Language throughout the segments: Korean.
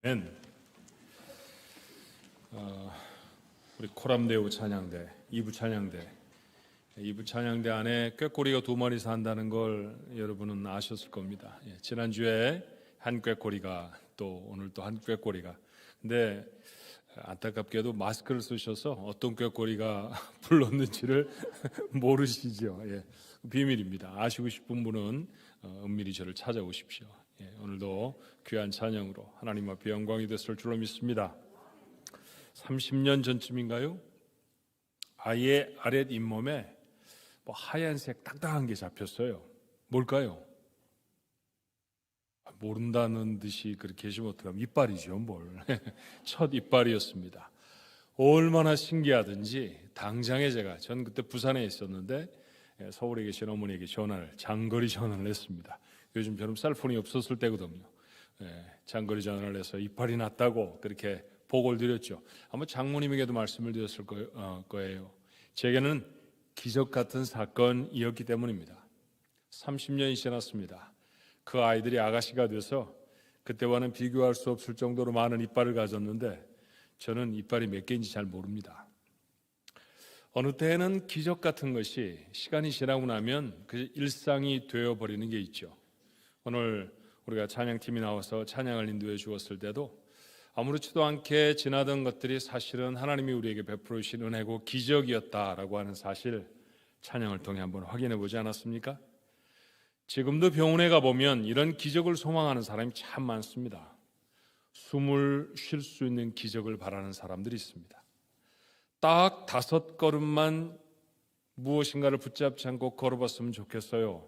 맨 우리 코람데오 찬양대 2부 찬양대 안에 꾀꼬리가 2마리 산다는 걸 여러분은 아셨을 겁니다. 지난주에 한 꾀꼬리가 또 오늘 또 한 꾀꼬리가, 근데 안타깝게도 마스크를 쓰셔서 어떤 꾀꼬리가 불렀는지를 모르시죠. 비밀입니다. 아시고 싶은 분은 은밀히 저를 찾아오십시오. 오늘도 귀한 찬양으로 하나님 앞에 영광이 됐을 줄로 믿습니다. 30년 전쯤인가요? 아이의 아랫 잇몸에 하얀색 딱딱한 게 잡혔어요. 뭘까요? 모른다는 듯이 그렇게 계시면 어떡하면 이빨이죠, 뭘. 첫 이빨이었습니다. 얼마나 신기하든지 당장에 전 그때 부산에 있었는데 서울에 계신 어머니에게 장거리 전화를 했습니다. 요즘 저는 셀폰이 없었을 때거든요. 장거리 전화를 해서 이빨이 났다고 그렇게 보고를 드렸죠. 아마 장모님에게도 말씀을 드렸을 거예요. 제게는 기적 같은 사건이었기 때문입니다. 30년이 지났습니다. 그 아이들이 아가씨가 돼서 그때와는 비교할 수 없을 정도로 많은 이빨을 가졌는데 저는 이빨이 몇 개인지 잘 모릅니다. 어느 때에는 기적 같은 것이 시간이 지나고 나면 그 일상이 되어버리는 게 있죠. 오늘 우리가 찬양팀이 나와서 찬양을 인도해 주었을 때도 아무렇지도 않게 지나던 것들이 사실은 하나님이 우리에게 베풀어 주신 은혜고 기적이었다라고 하는 사실, 찬양을 통해 한번 확인해 보지 않았습니까? 지금도 병원에 가보면 이런 기적을 소망하는 사람이 참 많습니다. 숨을 쉴 수 있는 기적을 바라는 사람들이 있습니다. 딱 5걸음만 무엇인가를 붙잡지 않고 걸어봤으면 좋겠어요.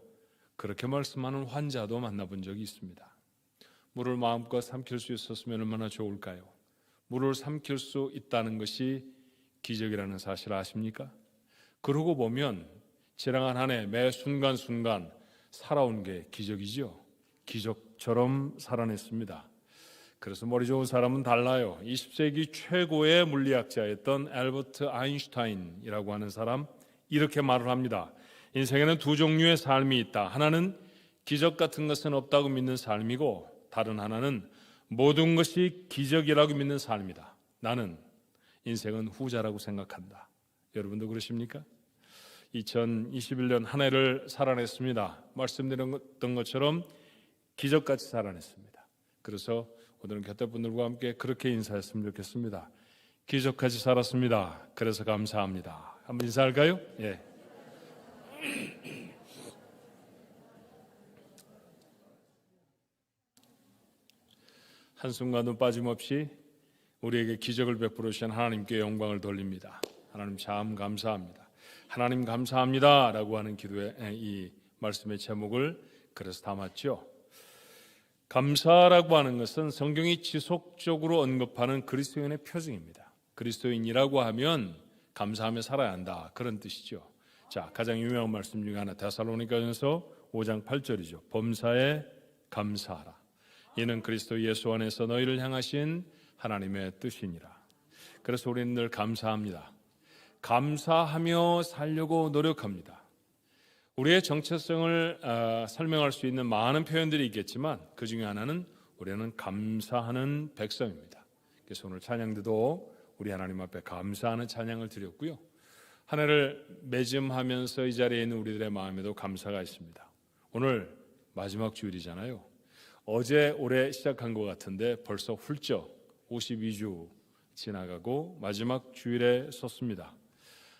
그렇게 말씀하는 환자도 만나본 적이 있습니다. 물을 마음껏 삼킬 수 있었으면 얼마나 좋을까요? 물을 삼킬 수 있다는 것이 기적이라는 사실 아십니까? 그러고 보면 지나간 한 해 매 순간순간 살아온 게 기적이죠. 기적처럼 살아냈습니다. 그래서 머리 좋은 사람은 달라요. 20세기 최고의 물리학자였던 알버트 아인슈타인이라고 하는 사람, 이렇게 말을 합니다. 인생에는 2 종류의 삶이 있다. 하나는 기적 같은 것은 없다고 믿는 삶이고, 다른 하나는 모든 것이 기적이라고 믿는 삶이다. 나는 인생은 후자라고 생각한다. 여러분도 그러십니까? 2021년 한 해를 살아냈습니다. 말씀드렸던 것처럼 기적같이 살아냈습니다. 그래서 오늘은 곁에 분들과 함께 그렇게 인사했으면 좋겠습니다. 기적같이 살았습니다. 그래서 감사합니다. 한번 인사할까요? 한순간도 빠짐없이 우리에게 기적을 베풀어 주신 하나님께 영광을 돌립니다. 하나님 참 감사합니다. 하나님 감사합니다 라고 하는 기도의 이 말씀의 제목을 그래서 담았죠. 감사라고 하는 것은 성경이 지속적으로 언급하는 그리스도인의 표징입니다. 그리스도인이라고 하면 감사하며 살아야 한다, 그런 뜻이죠. 자, 가장 유명한 말씀 중에 하나, 데살로니가전서 5장 8절이죠. 범사에 감사하라. 이는 그리스도 예수 안에서 너희를 향하신 하나님의 뜻이니라. 그래서 우리는 늘 감사합니다. 감사하며 살려고 노력합니다. 우리의 정체성을 설명할 수 있는 많은 표현들이 있겠지만 그 중에 하나는 우리는 감사하는 백성입니다. 그래서 오늘 찬양도 우리 하나님 앞에 감사하는 찬양을 드렸고요. 한 해를 맺음하면서 이 자리에 있는 우리들의 마음에도 감사가 있습니다. 오늘 마지막 주일이잖아요. 어제 올해 시작한 것 같은데 벌써 훌쩍 52주 지나가고 마지막 주일에 섰습니다.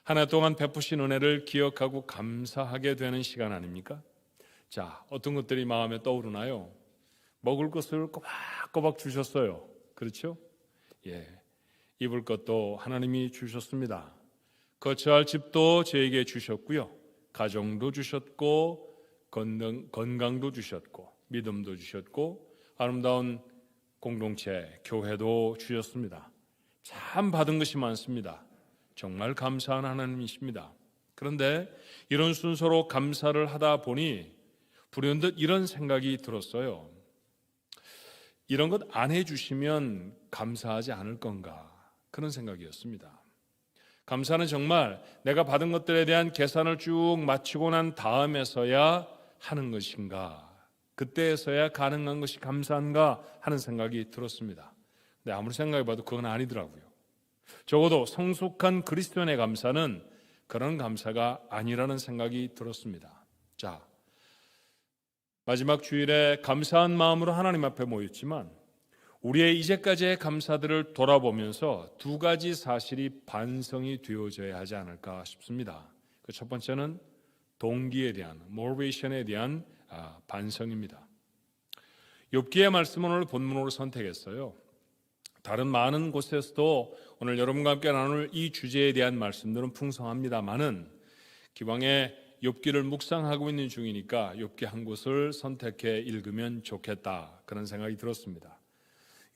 한 해 동안 베푸신 은혜를 기억하고 감사하게 되는 시간 아닙니까? 자, 어떤 것들이 마음에 떠오르나요? 먹을 것을 꼬박꼬박 주셨어요. 그렇죠? 입을 것도 하나님이 주셨습니다. 거처할 집도 저에게 주셨고요. 가정도 주셨고, 건강도 주셨고, 믿음도 주셨고, 아름다운 공동체, 교회도 주셨습니다. 참 받은 것이 많습니다. 정말 감사한 하나님이십니다. 그런데 이런 순서로 감사를 하다 보니 불현듯 이런 생각이 들었어요. 이런 것 안 해주시면 감사하지 않을 건가, 그런 생각이었습니다. 감사는 정말 내가 받은 것들에 대한 계산을 쭉 마치고 난 다음에서야 하는 것인가, 그때에서야 가능한 것이 감사한가 하는 생각이 들었습니다. 근데 아무리 생각해봐도 그건 아니더라고요. 적어도 성숙한 그리스도인의 감사는 그런 감사가 아니라는 생각이 들었습니다. 자, 마지막 주일에 감사한 마음으로 하나님 앞에 모였지만 우리의 이제까지의 감사들을 돌아보면서 두 가지 사실이 반성이 되어져야 하지 않을까 싶습니다. 그 첫 번째는 동기에 대한, 모티베이션에 대한 반성입니다. 욥기의 말씀을 오늘 본문으로 선택했어요. 다른 많은 곳에서도 오늘 여러분과 함께 나눌 이 주제에 대한 말씀들은 풍성합니다만은 기왕에 욥기를 묵상하고 있는 중이니까 욥기 한 곳을 선택해 읽으면 좋겠다, 그런 생각이 들었습니다.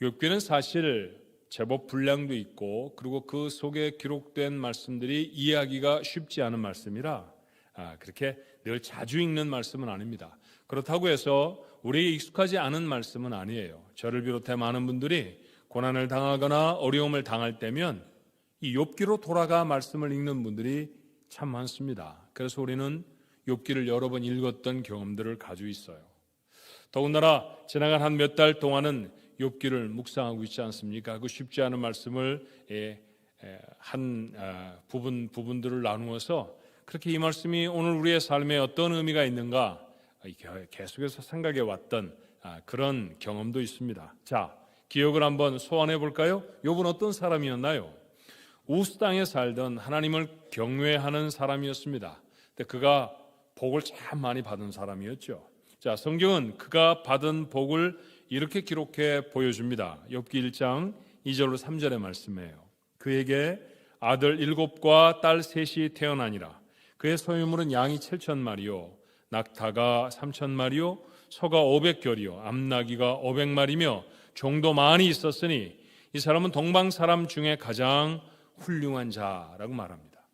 욥기는 사실 제법 분량도 있고 그리고 그 속에 기록된 말씀들이 이해하기가 쉽지 않은 말씀이라 그렇게 늘 자주 읽는 말씀은 아닙니다. 그렇다고 해서 우리에게 익숙하지 않은 말씀은 아니에요. 저를 비롯해 많은 분들이 고난을 당하거나 어려움을 당할 때면 이 욥기로 돌아가 말씀을 읽는 분들이 참 많습니다. 그래서 우리는 욥기를 여러 번 읽었던 경험들을 가지고 있어요. 더군다나 지나간 한 몇 달 동안은 욥기를 묵상하고 있지 않습니까? 그 쉽지 않은 말씀을 한 부분들을 나누어서 그렇게 이 말씀이 오늘 우리의 삶에 어떤 의미가 있는가 계속해서 생각해 왔던 그런 경험도 있습니다. 자, 기억을 한번 소환해 볼까요? 욥은 어떤 사람이었나요? 우스 땅에 살던 하나님을 경외하는 사람이었습니다. 근데 그가 복을 참 많이 받은 사람이었죠. 자, 성경은 그가 받은 복을 이렇게 기록해 보여줍니다. 욥기 1장 2절로 3절의 말씀이에요. 그에게 아들 7과 딸 3이 태어나니라. 그의 소유물은 양이 7,000마리요 낙타가 3,000마리요 소가 500결이요 암나귀가 500마리며 종도 많이 있었으니 이 사람은 동방 사람 중에 가장 훌륭한 자라고 말합니다.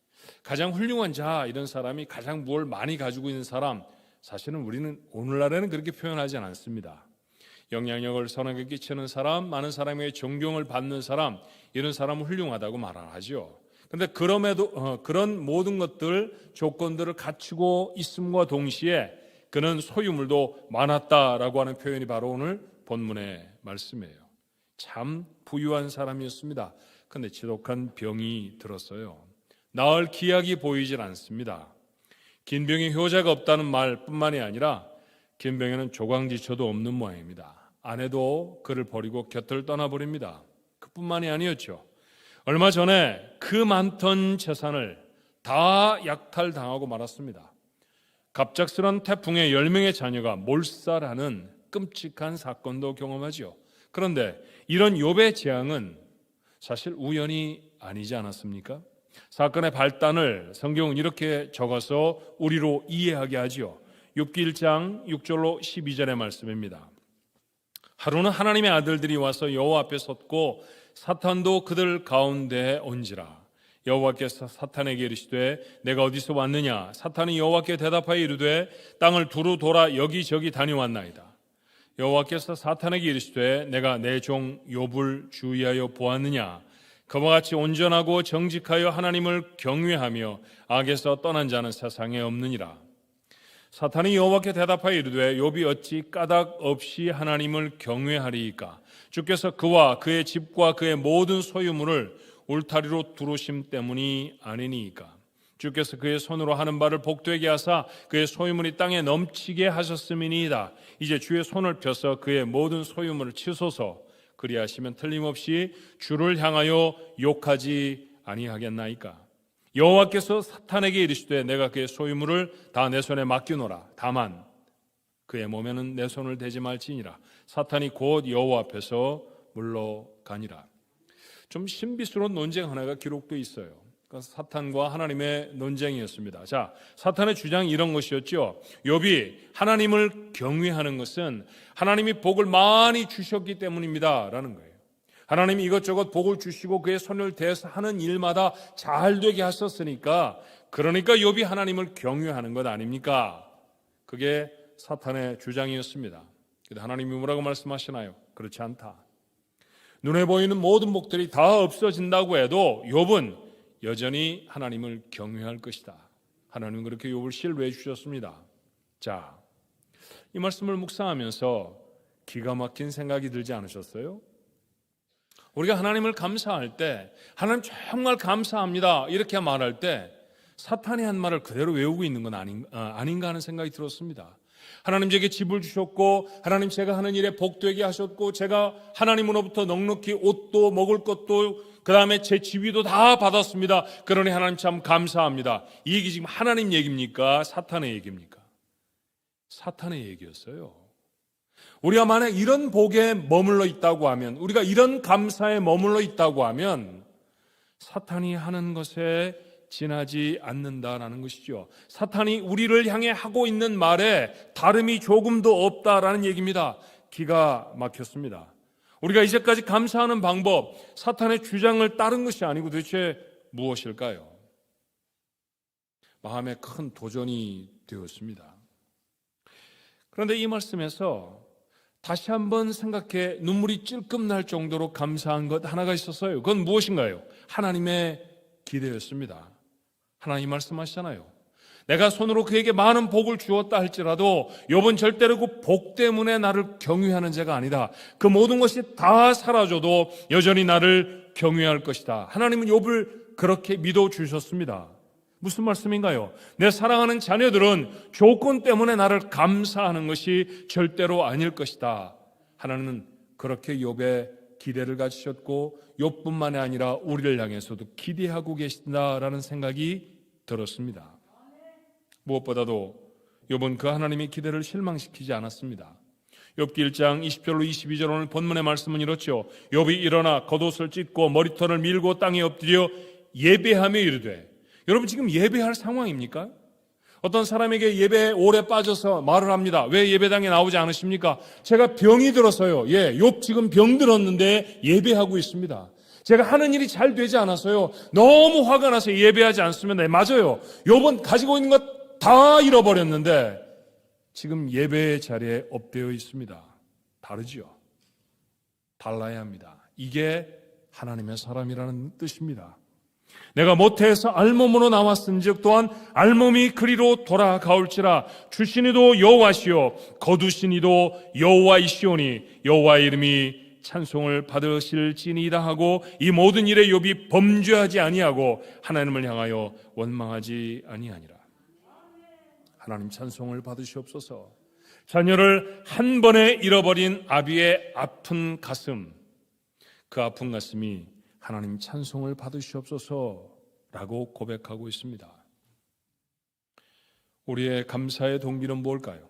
가장 훌륭한 자, 이런 사람이 가장 뭘 많이 가지고 있는 사람, 사실은 우리는 오늘날에는 그렇게 표현하지 않습니다. 영향력을 선하게 끼치는 사람, 많은 사람에게 존경을 받는 사람, 이런 사람은 훌륭하다고 말하죠. 그런데 그럼에도 그런 모든 것들, 조건들을 갖추고 있음과 동시에 그는 소유물도 많았다라고 하는 표현이 바로 오늘 본문의 말씀이에요. 참 부유한 사람이었습니다. 그런데 지독한 병이 들었어요. 나을 기약이 보이질 않습니다. 긴 병에 효자가 없다는 말뿐만이 아니라 긴 병에는 조강지처도 없는 모양입니다. 아내도 그를 버리고 곁을 떠나버립니다. 그뿐만이 아니었죠. 얼마 전에 그 많던 재산을 다 약탈당하고 말았습니다. 갑작스런 태풍에 10명의 자녀가 몰살하는 끔찍한 사건도 경험하죠. 그런데 이런 욥의 재앙은 사실 우연이 아니지 않았습니까? 사건의 발단을 성경은 이렇게 적어서 우리로 이해하게 하지요. 욥기 1장 6절로 12절의 말씀입니다. 하루는 하나님의 아들들이 와서 여호와 앞에 섰고 사탄도 그들 가운데에 온지라. 여호와께서 사탄에게 이르시되 내가 어디서 왔느냐? 사탄이 여호와께 대답하여 이르되 땅을 두루 돌아 여기저기 다녀왔나이다. 여호와께서 사탄에게 이르시되 내가 내 종 욥을 주의하여 보았느냐? 그와 같이 온전하고 정직하여 하나님을 경외하며 악에서 떠난 자는 세상에 없느니라. 사탄이 여호와께 대답하여 이르되 욥이 어찌 까닭 없이 하나님을 경외하리이까? 주께서 그와 그의 집과 그의 모든 소유물을 울타리로 두르심 때문이 아니니이까? 주께서 그의 손으로 하는 바를 복되게 하사 그의 소유물이 땅에 넘치게 하셨음이니이다. 이제 주의 손을 펴서 그의 모든 소유물을 치소서. 그리하시면 틀림없이 주를 향하여 욕하지 아니하겠나이까? 여호와께서 사탄에게 이르시되 내가 그의 소유물을 다 내 손에 맡기노라. 다만 그의 몸에는 내 손을 대지 말지니라. 사탄이 곧 여호와 앞에서 물러가니라. 좀 신비스러운 논쟁 하나가 기록되어 있어요. 사탄과 하나님의 논쟁이었습니다. 자, 사탄의 주장이 이런 것이었죠. 욥이 하나님을 경외하는 것은 하나님이 복을 많이 주셨기 때문입니다 라는 거예요. 하나님이 이것저것 복을 주시고 그의 손을 대서 하는 일마다 잘 되게 하셨으니까, 그러니까 욥이 하나님을 경외하는 것 아닙니까? 그게 사탄의 주장이었습니다. 그런데 하나님이 뭐라고 말씀하시나요? 그렇지 않다. 눈에 보이는 모든 복들이 다 없어진다고 해도 욥은 여전히 하나님을 경외할 것이다. 하나님은 그렇게 욥을 신뢰해 주셨습니다. 자, 이 말씀을 묵상하면서 기가 막힌 생각이 들지 않으셨어요? 우리가 하나님을 감사할 때, 하나님 정말 감사합니다 이렇게 말할 때 사탄이 한 말을 그대로 외우고 있는 건 아닌가 하는 생각이 들었습니다. 하나님 제게 집을 주셨고, 하나님 제가 하는 일에 복되게 하셨고, 제가 하나님으로부터 넉넉히 옷도 먹을 것도 그 다음에 제 지위도 다 받았습니다. 그러니 하나님 참 감사합니다. 이 얘기 지금 하나님 얘기입니까? 사탄의 얘기입니까? 사탄의 얘기였어요. 우리가 만약 이런 복에 머물러 있다고 하면, 우리가 이런 감사에 머물러 있다고 하면 사탄이 하는 것에 지나지 않는다라는 것이죠. 사탄이 우리를 향해 하고 있는 말에 다름이 조금도 없다라는 얘기입니다. 기가 막혔습니다. 우리가 이제까지 감사하는 방법, 사탄의 주장을 따른 것이 아니고 도대체 무엇일까요? 마음에 큰 도전이 되었습니다. 그런데 이 말씀에서 다시 한번 생각해 눈물이 찔끔 날 정도로 감사한 것 하나가 있었어요. 그건 무엇인가요? 하나님의 기대였습니다. 하나님 말씀하시잖아요. 내가 손으로 그에게 많은 복을 주었다 할지라도 욥은 절대로 그 복 때문에 나를 경외하는 자가 아니다. 그 모든 것이 다 사라져도 여전히 나를 경외할 것이다. 하나님은 욥을 그렇게 믿어주셨습니다. 무슨 말씀인가요? 내 사랑하는 자녀들은 조건 때문에 나를 감사하는 것이 절대로 아닐 것이다. 하나님은 그렇게 욥의 기대를 가지셨고 욥뿐만이 아니라 우리를 향해서도 기대하고 계신다라는 생각이 들었습니다. 무엇보다도 욥은 그 하나님의 기대를 실망시키지 않았습니다. 욥기 1장 20절로 22절 오늘 본문의 말씀은 이렇죠. 욥이 일어나 겉옷을 찢고 머리털을 밀고 땅에 엎드려 예배하며 이르되, 여러분 지금 예배할 상황입니까? 어떤 사람에게 예배에 오래 빠져서 말을 합니다. 왜 예배당에 나오지 않으십니까? 제가 병이 들어서요. 욥 지금 병 들었는데 예배하고 있습니다. 제가 하는 일이 잘 되지 않아서요. 너무 화가 나서 예배하지 않습니다. 맞아요. 욥은 가지고 있는 것 다 잃어버렸는데 지금 예배의 자리에 엎드려 있습니다. 다르죠. 달라야 합니다. 이게 하나님의 사람이라는 뜻입니다. 내가 모태에서 알몸으로 나왔은즉 또한 알몸이 그리로 돌아가올지라. 주신 이도 여호와시요 거두신 이도 여호와이시오니 여호와의 이름이 찬송을 받으실지니이다 하고 이 모든 일에 욥이 범죄하지 아니하고 하나님을 향하여 원망하지 아니하니라. 하나님 찬송을 받으시옵소서. 자녀를 한 번에 잃어버린 아비의 아픈 가슴, 그 아픈 가슴이 하나님 찬송을 받으시옵소서라고 고백하고 있습니다. 우리의 감사의 동기는 뭘까요?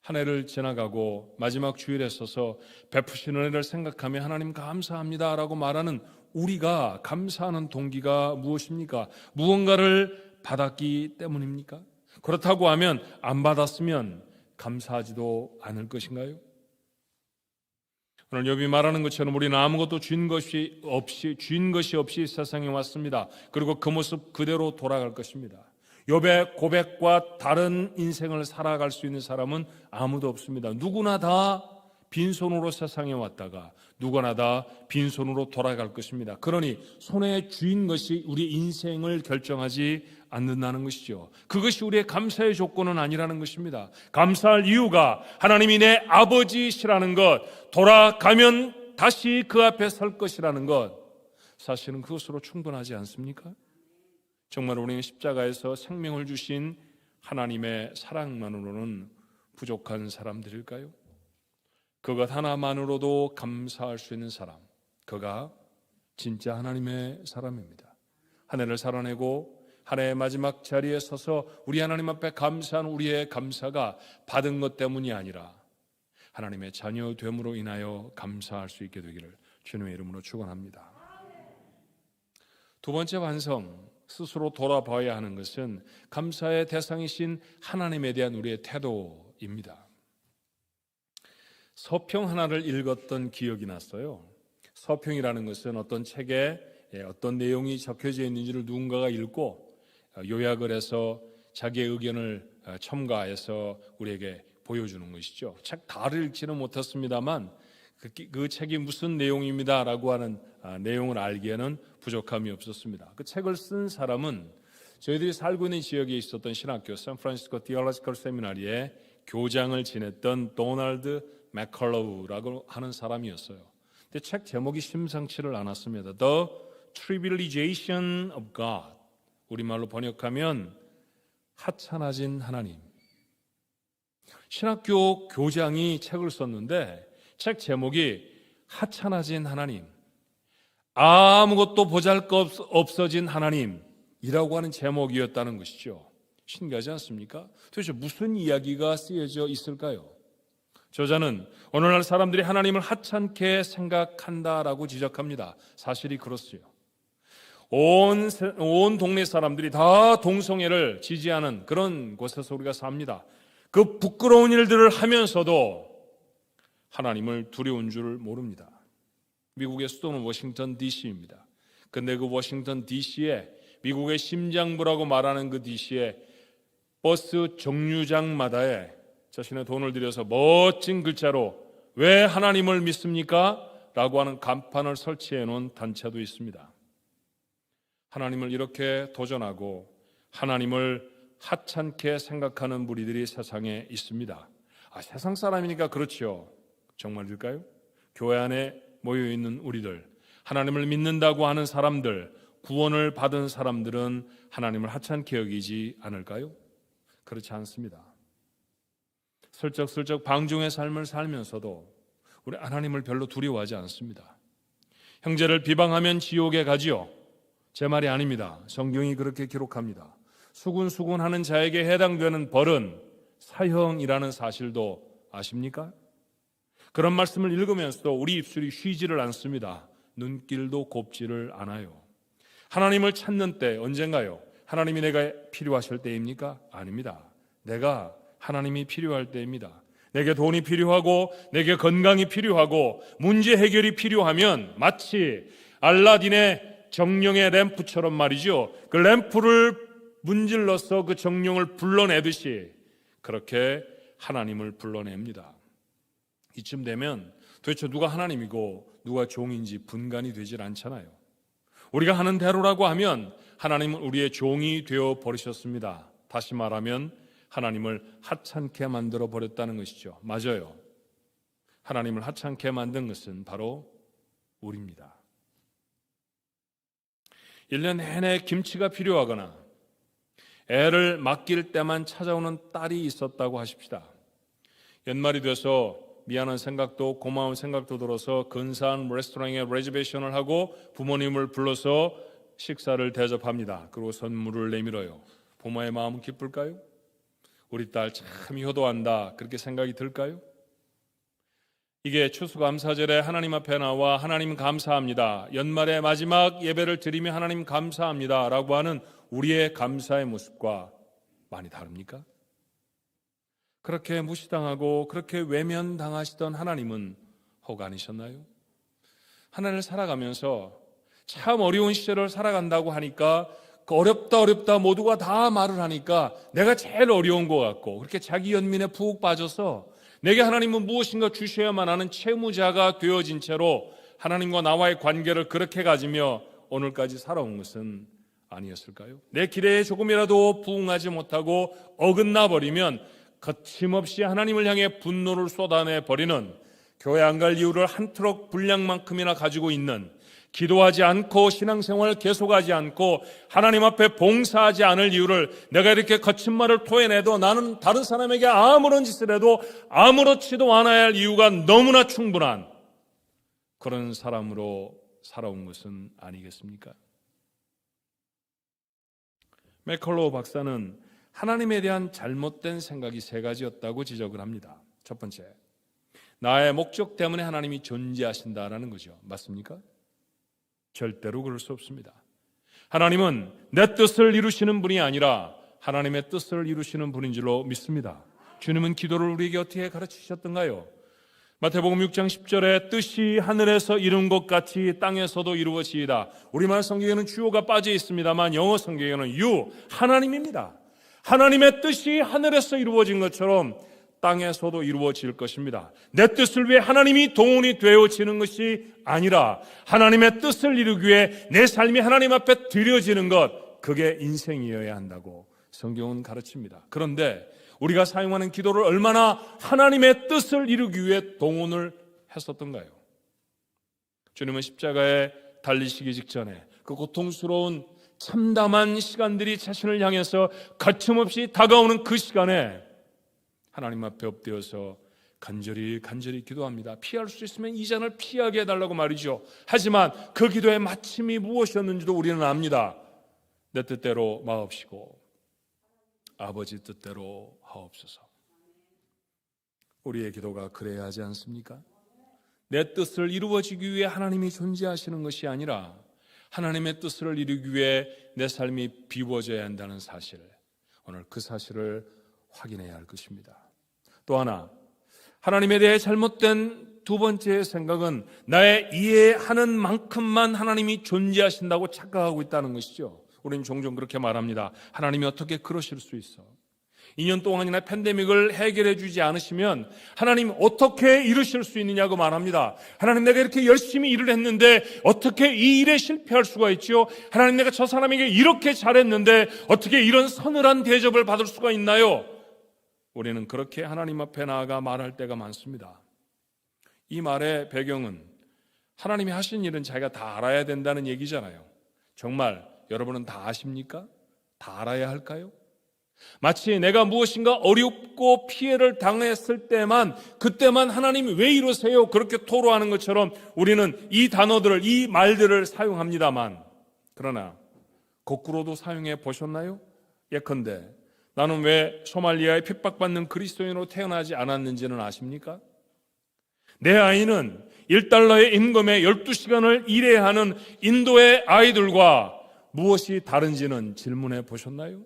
한 해를 지나가고 마지막 주일에 서서 베푸신 은혜를 생각하며 하나님 감사합니다라고 말하는 우리가 감사하는 동기가 무엇입니까? 무언가를 받았기 때문입니까? 그렇다고 하면 안 받았으면 감사하지도 않을 것인가요? 오늘 욥이 말하는 것처럼 우리는 아무것도 쥔 것이 없이 세상에 왔습니다. 그리고 그 모습 그대로 돌아갈 것입니다. 욥의 고백과 다른 인생을 살아갈 수 있는 사람은 아무도 없습니다. 누구나 다 빈손으로 세상에 왔다가 누구나 다 빈손으로 돌아갈 것입니다. 그러니 손에 쥐인 것이 우리 인생을 결정하지 않는다는 것이죠. 그것이 우리의 감사의 조건은 아니라는 것입니다. 감사할 이유가 하나님이 내 아버지시라는 것, 돌아가면 다시 그 앞에 설 것이라는 것, 사실은 그것으로 충분하지 않습니까? 정말 우리는 십자가에서 생명을 주신 하나님의 사랑만으로는 부족한 사람들일까요? 그것 하나만으로도 감사할 수 있는 사람, 그가 진짜 하나님의 사람입니다. 한 해를 살아내고 한 해의 마지막 자리에 서서 우리 하나님 앞에 감사한 우리의 감사가 받은 것 때문이 아니라 하나님의 자녀 됨으로 인하여 감사할 수 있게 되기를 주님의 이름으로 축원합니다. 두 번째 완성, 스스로 돌아봐야 하는 것은 감사의 대상이신 하나님에 대한 우리의 태도입니다. 서평 하나를 읽었던 기억이 났어요. 서평이라는 것은 어떤 책에 어떤 내용이 적혀져 있는지를 누군가가 읽고 요약을 해서 자기의 의견을 첨가해서 우리에게 보여주는 것이죠. 책 다를 읽지는 못했습니다만 그 책이 무슨 내용입니다라고 하는 내용을 알기에는 부족함이 없었습니다. 그 책을 쓴 사람은 저희들이 살고 있는 지역에 있었던 신학교 샌프란시스코 디올로지컬 세미나리에 교장을 지냈던 도널드 맥컬로우라고 하는 사람이었어요. 근데 책 제목이 심상치를 않았습니다. The Trivialization of God. 우리말로 번역하면 하찮아진 하나님. 신학교 교장이 책을 썼는데 책 제목이 하찮아진 하나님, 아무것도 보잘것없어진 하나님이라고 하는 제목이었다는 것이죠. 신기하지 않습니까? 도대체 무슨 이야기가 쓰여져 있을까요? 저자는 오늘날 사람들이 하나님을 하찮게 생각한다라고 지적합니다. 사실이 그렇어요. 온 동네 사람들이 다 동성애를 지지하는 그런 곳에서 우리가 삽니다. 그 부끄러운 일들을 하면서도 하나님을 두려운 줄 모릅니다. 미국의 수도는 워싱턴 DC입니다. 근데 그 워싱턴 DC에 미국의 심장부라고 말하는 그 DC에 버스 정류장마다에 자신의 돈을 들여서 멋진 글자로 왜 하나님을 믿습니까? 라고 하는 간판을 설치해 놓은 단체도 있습니다. 하나님을 이렇게 도전하고 하나님을 하찮게 생각하는 무리들이 세상에 있습니다. 세상 사람이니까 그렇죠. 정말일까요? 교회 안에 모여있는 우리들, 하나님을 믿는다고 하는 사람들, 구원을 받은 사람들은 하나님을 하찮게 여기지 않을까요? 그렇지 않습니다. 슬쩍슬쩍 방종의 삶을 살면서도 우리 하나님을 별로 두려워하지 않습니다. 형제를 비방하면 지옥에 가지요. 제 말이 아닙니다. 성경이 그렇게 기록합니다. 수군수군하는 자에게 해당되는 벌은 사형이라는 사실도 아십니까? 그런 말씀을 읽으면서도 우리 입술이 쉬지를 않습니다. 눈길도 곱지를 않아요. 하나님을 찾는 때 언젠가요? 하나님이 내가 필요하실 때입니까? 아닙니다. 내가 하나님이 필요할 때입니다. 내게 돈이 필요하고 내게 건강이 필요하고 문제 해결이 필요하면 마치 알라딘의 정령의 램프처럼 말이죠. 그 램프를 문질러서 그 정령을 불러내듯이 그렇게 하나님을 불러냅니다. 이쯤 되면 도대체 누가 하나님이고 누가 종인지 분간이 되질 않잖아요. 우리가 하는 대로라고 하면 하나님은 우리의 종이 되어 버리셨습니다. 다시 말하면 하나님을 하찮게 만들어 버렸다는 것이죠. 맞아요. 하나님을 하찮게 만든 것은 바로 우리입니다. 1년 내내 김치가 필요하거나 애를 맡길 때만 찾아오는 딸이 있었다고 하십시다. 연말이 돼서 미안한 생각도 고마운 생각도 들어서 근사한 레스토랑에 레저베이션을 하고 부모님을 불러서 식사를 대접합니다. 그리고 선물을 내밀어요. 부모의 마음은 기쁠까요? 우리 딸 참 효도한다 그렇게 생각이 들까요? 이게 추수감사절에 하나님 앞에 나와 하나님 감사합니다, 연말의 마지막 예배를 드리며 하나님 감사합니다 라고 하는 우리의 감사의 모습과 많이 다릅니까? 그렇게 무시당하고 그렇게 외면당하시던 하나님은 혹 아니셨나요? 하나님을 살아가면서 참 어려운 시절을 살아간다고 하니까 그 어렵다 모두가 다 말을 하니까 내가 제일 어려운 것 같고 그렇게 자기 연민에 푹 빠져서 내게 하나님은 무엇인가 주셔야만 하는 채무자가 되어진 채로 하나님과 나와의 관계를 그렇게 가지며 오늘까지 살아온 것은 아니었을까요? 내 기대에 조금이라도 부응하지 못하고 어긋나 버리면 거침없이 하나님을 향해 분노를 쏟아내 버리는, 교회 안 갈 이유를 한 트럭 분량만큼이나 가지고 있는, 기도하지 않고 신앙생활을 계속하지 않고 하나님 앞에 봉사하지 않을 이유를 내가 이렇게 거친 말을 토해내도 나는 다른 사람에게 아무런 짓을 해도 아무렇지도 않아야 할 이유가 너무나 충분한 그런 사람으로 살아온 것은 아니겠습니까? 맥컬로우 박사는 하나님에 대한 잘못된 생각이 세 가지였다고 지적을 합니다. 첫 번째, 나의 목적 때문에 하나님이 존재하신다라는 거죠. 맞습니까? 절대로 그럴 수 없습니다. 하나님은 내 뜻을 이루시는 분이 아니라 하나님의 뜻을 이루시는 분인 줄로 믿습니다. 주님은 기도를 우리에게 어떻게 가르치셨던가요? 마태복음 6장 10절에 뜻이 하늘에서 이룬 것 같이 땅에서도 이루어지이다. 우리말 성경에는 주어가 빠져 있습니다만 영어 성경에는 하나님입니다. 하나님의 뜻이 하늘에서 이루어진 것처럼 땅에서도 이루어질 것입니다. 내 뜻을 위해 하나님이 동원이 되어지는 것이 아니라 하나님의 뜻을 이루기 위해 내 삶이 하나님 앞에 드려지는 것, 그게 인생이어야 한다고 성경은 가르칩니다. 그런데 우리가 사용하는 기도를 얼마나 하나님의 뜻을 이루기 위해 동원을 했었던가요? 주님은 십자가에 달리시기 직전에 그 고통스러운 참담한 시간들이 자신을 향해서 거침없이 다가오는 그 시간에 하나님 앞에 엎드려서 간절히 기도합니다. 피할 수 있으면 이 잔을 피하게 해달라고 말이죠. 하지만 그 기도의 마침이 무엇이었는지도 우리는 압니다. 내 뜻대로 마옵시고 아버지 뜻대로 하옵소서. 우리의 기도가 그래야 하지 않습니까? 내 뜻을 이루어지기 위해 하나님이 존재하시는 것이 아니라 하나님의 뜻을 이루기 위해 내 삶이 비워져야 한다는 사실, 오늘 그 사실을 확인해야 할 것입니다. 또 하나, 하나님에 대해 잘못된 두 번째 생각은 나의 이해하는 만큼만 하나님이 존재하신다고 착각하고 있다는 것이죠. 우리는 종종 그렇게 말합니다. 하나님이 어떻게 그러실 수 있어? 2년 동안이나 팬데믹을 해결해 주지 않으시면 하나님 어떻게 이루실 수 있느냐고 말합니다. 하나님, 내가 이렇게 열심히 일을 했는데 어떻게 이 일에 실패할 수가 있죠? 하나님, 내가 저 사람에게 이렇게 잘했는데 어떻게 이런 서늘한 대접을 받을 수가 있나요? 우리는 그렇게 하나님 앞에 나아가 말할 때가 많습니다. 이 말의 배경은 하나님이 하신 일은 자기가 다 알아야 된다는 얘기잖아요. 정말 여러분은 다 아십니까? 다 알아야 할까요? 마치 내가 무엇인가 어렵고 피해를 당했을 때만, 그때만 하나님이 왜 이러세요? 그렇게 토로하는 것처럼 우리는 이 단어들을, 이 말들을 사용합니다만, 그러나 거꾸로도 사용해 보셨나요? 예컨대 나는 왜 소말리아에 핍박받는 그리스도인으로 태어나지 않았는지는 아십니까? 내 아이는 1달러의 임금에 12시간을 일해야 하는 인도의 아이들과 무엇이 다른지는 질문해 보셨나요?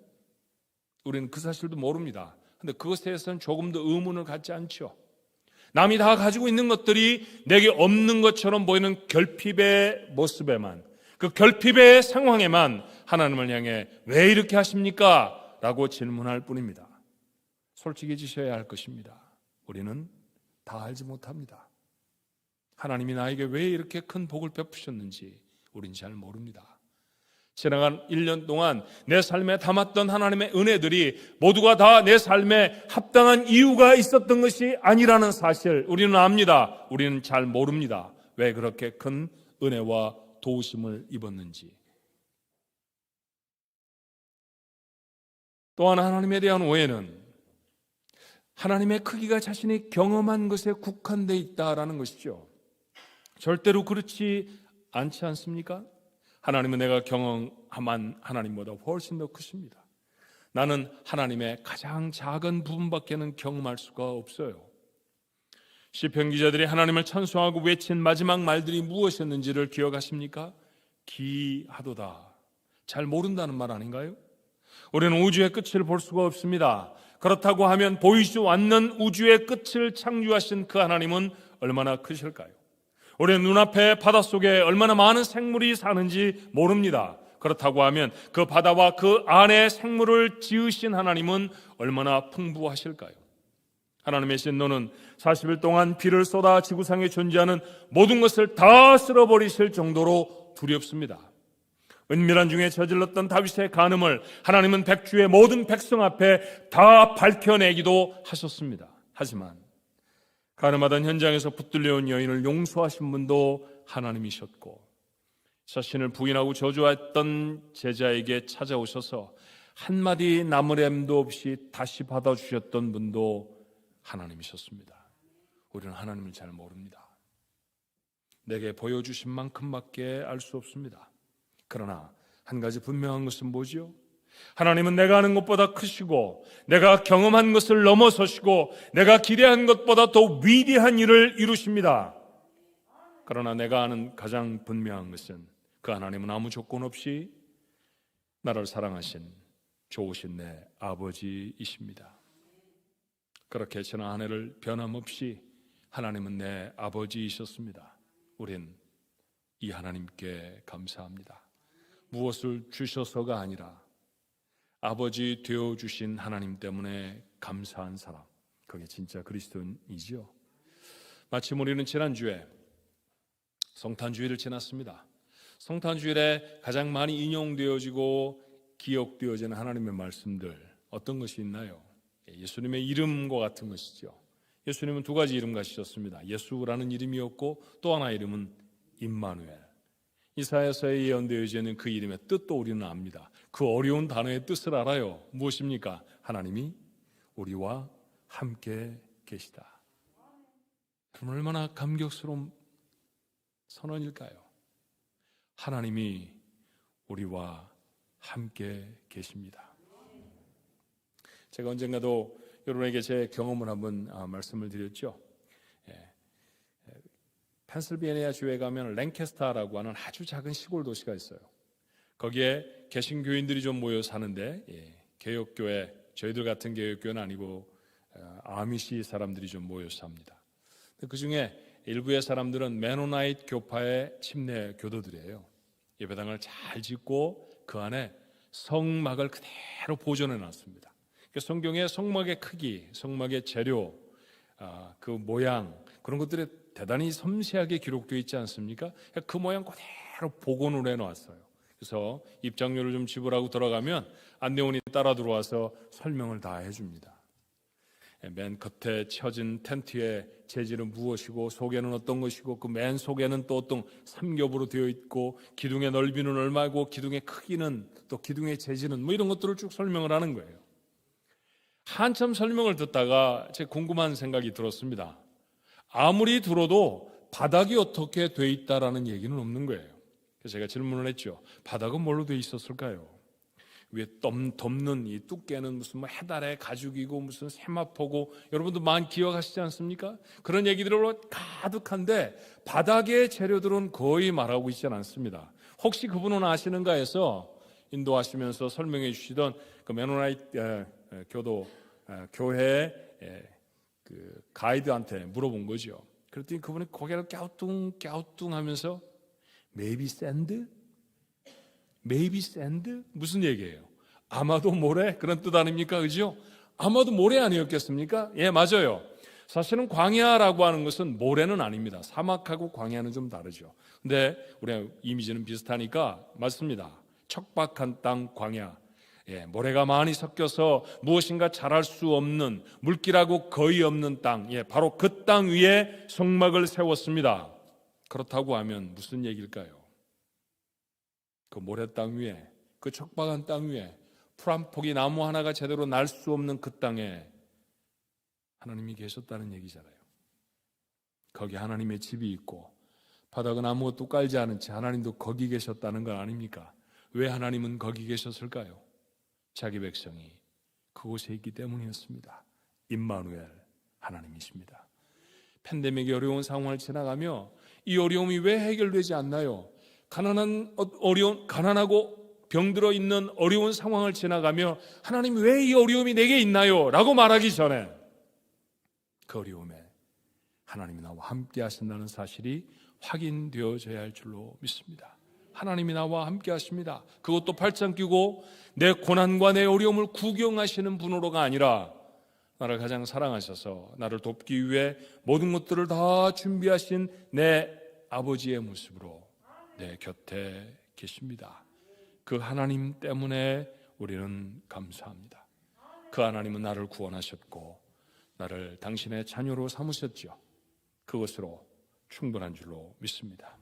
우리는 그 사실도 모릅니다. 그런데 그것에 대해서는 조금도 의문을 갖지 않죠. 남이 다 가지고 있는 것들이 내게 없는 것처럼 보이는 결핍의 모습에만, 그 결핍의 상황에만 하나님을 향해 왜 이렇게 하십니까? 라고 질문할 뿐입니다. 솔직해지셔야 할 것입니다. 우리는 다 알지 못합니다. 하나님이 나에게 왜 이렇게 큰 복을 베푸셨는지 우린 잘 모릅니다. 지나간 1년 동안 내 삶에 담았던 하나님의 은혜들이 모두가 다 내 삶에 합당한 이유가 있었던 것이 아니라는 사실 우리는 압니다. 우리는 잘 모릅니다. 왜 그렇게 큰 은혜와 도우심을 입었는지. 또한 하나님에 대한 오해는 하나님의 크기가 자신이 경험한 것에 국한되어 있다라는 것이죠. 절대로 그렇지 않지 않습니까? 하나님은 내가 경험한 하나님보다 훨씬 더 크십니다. 나는 하나님의 가장 작은 부분밖에는 경험할 수가 없어요. 시편 기자들이 하나님을 찬송하고 외친 마지막 말들이 무엇이었는지를 기억하십니까? 기하도다. 잘 모른다는 말 아닌가요? 우리는 우주의 끝을 볼 수가 없습니다. 그렇다고 하면 보이지 않는 우주의 끝을 창조하신 그 하나님은 얼마나 크실까요? 우리는 눈앞에 바닷속에 얼마나 많은 생물이 사는지 모릅니다. 그렇다고 하면 그 바다와 그 안에 생물을 지으신 하나님은 얼마나 풍부하실까요? 하나님의 진노는 40일 동안 비를 쏟아 지구상에 존재하는 모든 것을 다 쓸어버리실 정도로 두렵습니다. 은밀한 중에 저질렀던 다윗의 간음을 하나님은 백주의 모든 백성 앞에 다 밝혀내기도 하셨습니다. 하지만 간음하던 현장에서 붙들려온 여인을 용서하신 분도 하나님이셨고, 자신을 부인하고 저주했던 제자에게 찾아오셔서 한마디 나무램도 없이 다시 받아주셨던 분도 하나님이셨습니다. 우리는 하나님을 잘 모릅니다. 내게 보여주신 만큼밖에 알 수 없습니다. 그러나 한 가지 분명한 것은 뭐지요? 하나님은 내가 아는 것보다 크시고 내가 경험한 것을 넘어서시고 내가 기대한 것보다 더 위대한 일을 이루십니다. 그러나 내가 아는 가장 분명한 것은 그 하나님은 아무 조건 없이 나를 사랑하신 좋으신 내 아버지이십니다. 그렇게 지난 한 해를 변함없이 하나님은 내 아버지이셨습니다. 우린 이 하나님께 감사합니다. 무엇을 주셔서가 아니라 아버지 되어주신 하나님 때문에 감사한 사람, 그게 진짜 그리스도인이죠. 마침 우리는 지난주에 성탄주일을 지났습니다. 성탄주일에 가장 많이 인용되어지고 기억되어지는 하나님의 말씀들 어떤 것이 있나요? 예수님의 이름과 같은 것이죠. 예수님은 두 가지 이름 가지셨습니다. 예수라는 이름이었고 또 하나 이름은 임마누엘. 이사야서에 예언되어져 있는 그 이름의 뜻도 우리는 압니다. 그 어려운 단어의 뜻을 알아요. 무엇입니까? 하나님이 우리와 함께 계시다. 그럼 얼마나 감격스러운 선언일까요? 하나님이 우리와 함께 계십니다. 제가 언젠가도 여러분에게 제 경험을 한번 말씀을 드렸죠. 펜실베니아 주에 가면 랭캐스터라고 하는 아주 작은 시골 도시가 있어요. 거기에 개신교인들이 좀 모여 사는데, 개혁교회, 저희들 같은 개혁교회는 아니고 아미시 사람들이 좀 모여 삽니다. 그 중에 일부의 사람들은 메노나이트 교파의 침례 교도들이에요. 예배당을 잘 짓고 그 안에 성막을 그대로 보존해 놨습니다. 성경의 성막의 크기, 성막의 재료, 그 모양, 그런 것들이 대단히 섬세하게 기록되어 있지 않습니까? 그 모양 그대로 복원을 해놨어요. 그래서 입장료를 좀 지불하고 들어가면 안내원이 따라 들어와서 설명을 다 해줍니다. 맨 겉에 쳐진 텐트의 재질은 무엇이고 속에는 어떤 것이고 그 맨 속에는 또 어떤 삼겹으로 되어 있고 기둥의 넓이는 얼마고 기둥의 크기는 또 기둥의 재질은 뭐 이런 것들을 쭉 설명을 하는 거예요. 한참 설명을 듣다가 제 궁금한 생각이 들었습니다. 아무리 들어도 바닥이 어떻게 돼 있다라는 얘기는 없는 거예요. 그래서 제가 질문을 했죠. 바닥은 뭘로 돼 있었을까요? 위에 덮는 이 두께는 무슨 뭐 해달의 가죽이고 무슨 세마포고 여러분도 많이 기억하시지 않습니까? 그런 얘기들로 가득한데 바닥의 재료들은 거의 말하고 있지 않습니다. 혹시 그분은 아시는가 해서 인도하시면서 설명해 주시던 그 메노나이트 교회 그 가이드한테 물어본 거죠. 그랬더니 그분이 고개를 갸우뚱하면서 Maybe sand? Maybe sand? 무슨 얘기예요? 아마도 모래? 그런 뜻 아닙니까? 그죠? 아마도 모래 아니었겠습니까? 예, 맞아요. 사실은 광야라고 하는 것은 모래는 아닙니다. 사막하고 광야는 좀 다르죠. 근데 우리가 이미지는 비슷하니까 맞습니다. 척박한 땅 광야. 예, 모래가 많이 섞여서 무엇인가 자랄 수 없는 물길하고 거의 없는 땅, 바로 그 땅 위에 성막을 세웠습니다. 그렇다고 하면 무슨 얘기일까요? 그 모래 땅 위에, 그 척박한 땅 위에 풀 한 폭이 나무 하나가 제대로 날 수 없는 그 땅에 하나님이 계셨다는 얘기잖아요. 거기 하나님의 집이 있고 바닥은 아무것도 깔지 않은 채 하나님도 거기 계셨다는 건 아닙니까? 왜 하나님은 거기 계셨을까요? 자기 백성이 그곳에 있기 때문이었습니다. 임마누엘, 하나님이십니다. 팬데믹의 어려운 상황을 지나가며 이 어려움이 왜 해결되지 않나요? 가난하고 병들어 있는 어려운 상황을 지나가며 하나님 왜 이 어려움이 내게 있나요? 라고 말하기 전에 그 어려움에 하나님이 나와 함께 하신다는 사실이 확인되어져야 할 줄로 믿습니다. 하나님이 나와 함께 하십니다. 그것도 팔짱 끼고 내 고난과 내 어려움을 구경하시는 분으로가 아니라 나를 가장 사랑하셔서 나를 돕기 위해 모든 것들을 다 준비하신 내 아버지의 모습으로 내 곁에 계십니다. 그 하나님 때문에 우리는 감사합니다. 그 하나님은 나를 구원하셨고 나를 당신의 자녀로 삼으셨죠. 그것으로 충분한 줄로 믿습니다.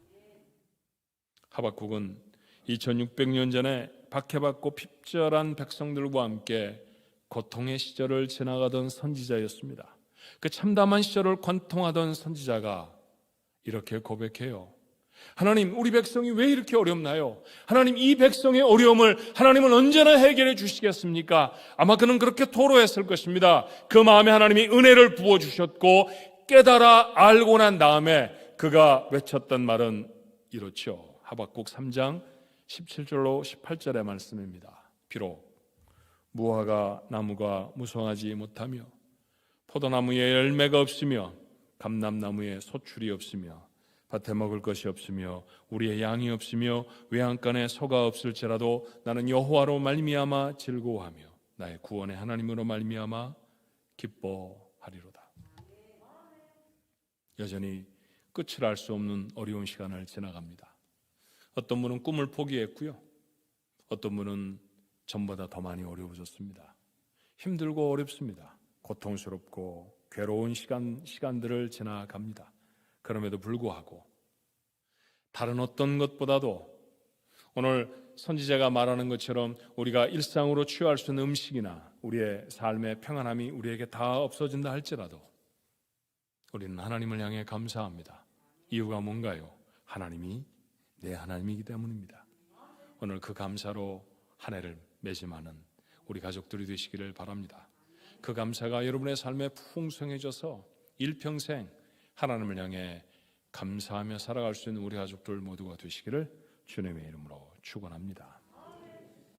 하박국은 2600년 전에 박해받고 핍절한 백성들과 함께 고통의 시절을 지나가던 선지자였습니다. 그 참담한 시절을 관통하던 선지자가 이렇게 고백해요. 하나님, 우리 백성이 왜 이렇게 어렵나요? 하나님, 이 백성의 어려움을 하나님은 언제나 해결해 주시겠습니까? 아마 그는 그렇게 토로했을 것입니다. 그 마음에 하나님이 은혜를 부어주셨고 깨달아 알고 난 다음에 그가 외쳤던 말은 이렇죠. 하박국 3장 17절로 18절의 말씀입니다. 비록 무화과 나무가 무성하지 못하며 포도나무에 열매가 없으며 감람나무에 소출이 없으며 밭에 먹을 것이 없으며 우리의 양이 없으며 외양간에 소가 없을지라도 나는 여호와로 말미암아 즐거워하며 나의 구원의 하나님으로 말미암아 기뻐하리로다. 여전히 끝을 알 수 없는 어려운 시간을 지나갑니다. 어떤 분은 꿈을 포기했고요. 어떤 분은 전보다 더 많이 어려워졌습니다. 힘들고 어렵습니다. 고통스럽고 괴로운 시간들을 지나갑니다. 그럼에도 불구하고 다른 어떤 것보다도 오늘 선지자가 말하는 것처럼 우리가 일상으로 취할 수 있는 음식이나 우리의 삶의 평안함이 우리에게 다 없어진다 할지라도 우리는 하나님을 향해 감사합니다. 이유가 뭔가요? 하나님이 내 하나님이기 때문입니다. 오늘 그 감사로 한 해를 매짐하는 우리 가족들이 되시기를 바랍니다. 그 감사가 여러분의 삶에 풍성해져서 일평생 하나님을 향해 감사하며 살아갈 수 있는 우리 가족들 모두가 되시기를 주님의 이름으로 축원합니다.